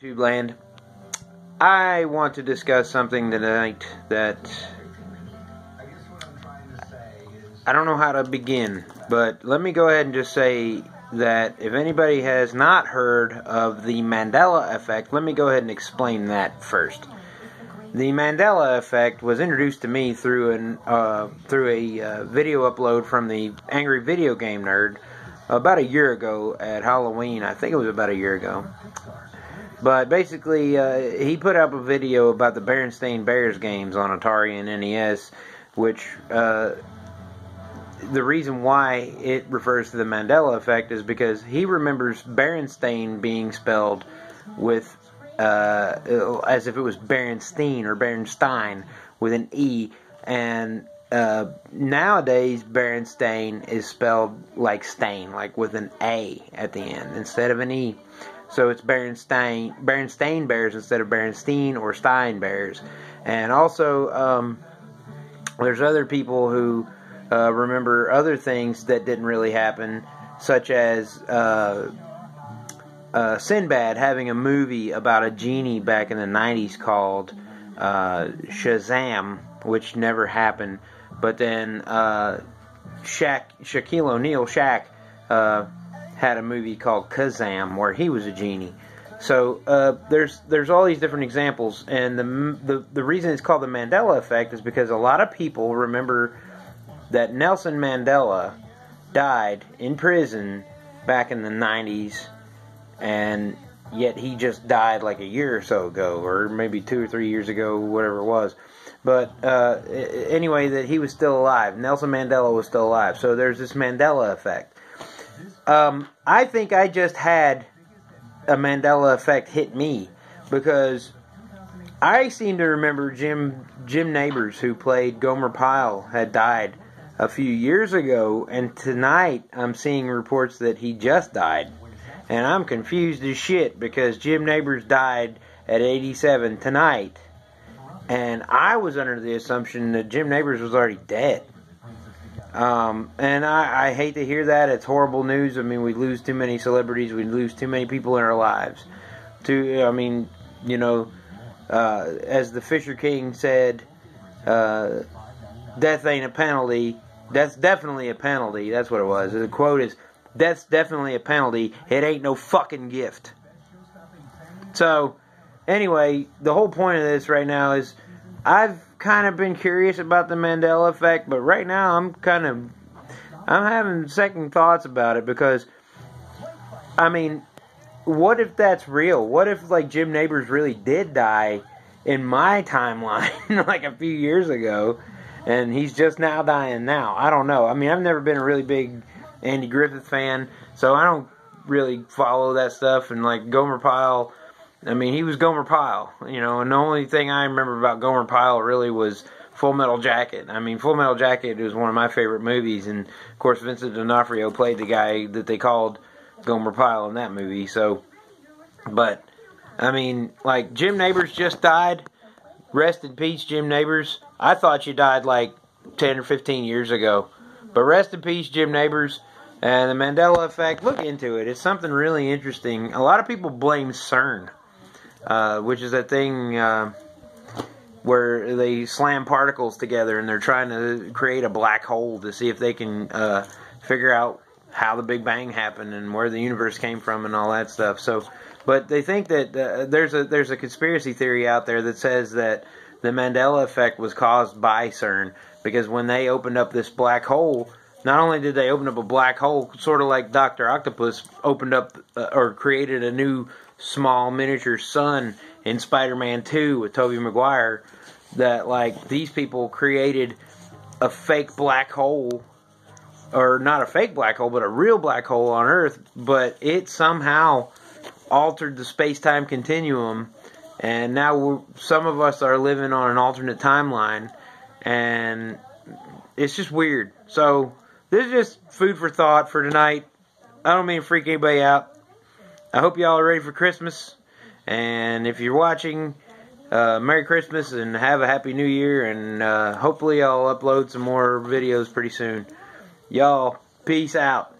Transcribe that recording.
YouTube land. I want to discuss something tonight that I don't know how to begin, but let me go ahead and just say that if anybody has not heard of the Mandela Effect, let me go ahead and explain that first. The Mandela Effect was introduced to me through a video upload from the Angry Video Game Nerd about a year ago at Halloween. I think it was about a year ago. But basically, he put up a video about the Berenstain Bears games on Atari and NES, which the reason why it refers to the Mandela Effect is because he remembers Berenstain being spelled with as if it was Berenstein or Berenstein with an E, and nowadays Berenstain is spelled like stain, like with an A at the end instead of an E. So it's Berenstain Bears instead of Berenstein or Stein Bears. And also, there's other people who remember other things that didn't really happen, such as Sinbad having a movie about a genie back in the 90s called Shazam, which never happened. But then Shaquille O'Neal, Shaq, had a movie called Kazam where he was a genie. So there's all these different examples, and the reason it's called the Mandela Effect is because a lot of people remember that Nelson Mandela died in prison back in the 90s, and yet he just died like a year or so ago, or maybe 2 or 3 years ago, whatever it was. But anyway, that he was still alive. Nelson Mandela was still alive. So there's this Mandela Effect. I think I just had a Mandela Effect hit me, because I seem to remember Jim Nabors, who played Gomer Pyle, had died a few years ago, and tonight I'm seeing reports that he just died. And I'm confused as shit, because Jim Nabors died at 87 tonight, and I was under the assumption that Jim Nabors was already dead. And I hate to hear that. It's horrible news. I mean, we lose too many celebrities. We lose too many people in our lives. As the Fisher King said, death ain't a penalty. Death's definitely a penalty. That's what it was. The quote is, death's definitely a penalty. It ain't no fucking gift. So, anyway, the whole point of this right now is, I've kind of been curious about the Mandela Effect, but right now I'm having second thoughts about it, because, I mean, what if that's real? What if, like, Jim Nabors really did die in my timeline, like a few years ago, and he's just now dying now? I don't know. I mean, I've never been a really big Andy Griffith fan, so I don't really follow that stuff. And like Gomer Pyle, I mean, he was Gomer Pyle, and the only thing I remember about Gomer Pyle really was Full Metal Jacket. I mean, Full Metal Jacket is one of my favorite movies, and of course Vincent D'Onofrio played the guy that they called Gomer Pyle in that movie. So, but I mean, like, Jim Nabors just died. Rest in peace, Jim Nabors. I thought you died like 10 or 15 years ago, but rest in peace, Jim Nabors. And the Mandela Effect, look into it. It's something really interesting. A lot of people blame CERN, which is that thing where they slam particles together and they're trying to create a black hole to see if they can figure out how the Big Bang happened and where the universe came from and all that stuff. So, but they think that there's a conspiracy theory out there that says that the Mandela Effect was caused by CERN, because when they opened up this black hole, not only did they open up a black hole, sort of like Dr. Octopus opened up or created a new small miniature sun in Spider-Man 2 with Tobey Maguire, that, like, these people created a fake black hole, or not a fake black hole, but a real black hole on Earth, but it somehow altered the space-time continuum, and now some of us are living on an alternate timeline, and it's just weird. So, this is just food for thought for tonight. I don't mean to freak anybody out. I hope y'all are ready for Christmas. And if you're watching, Merry Christmas and have a Happy New Year. And hopefully I'll upload some more videos pretty soon. Y'all, peace out.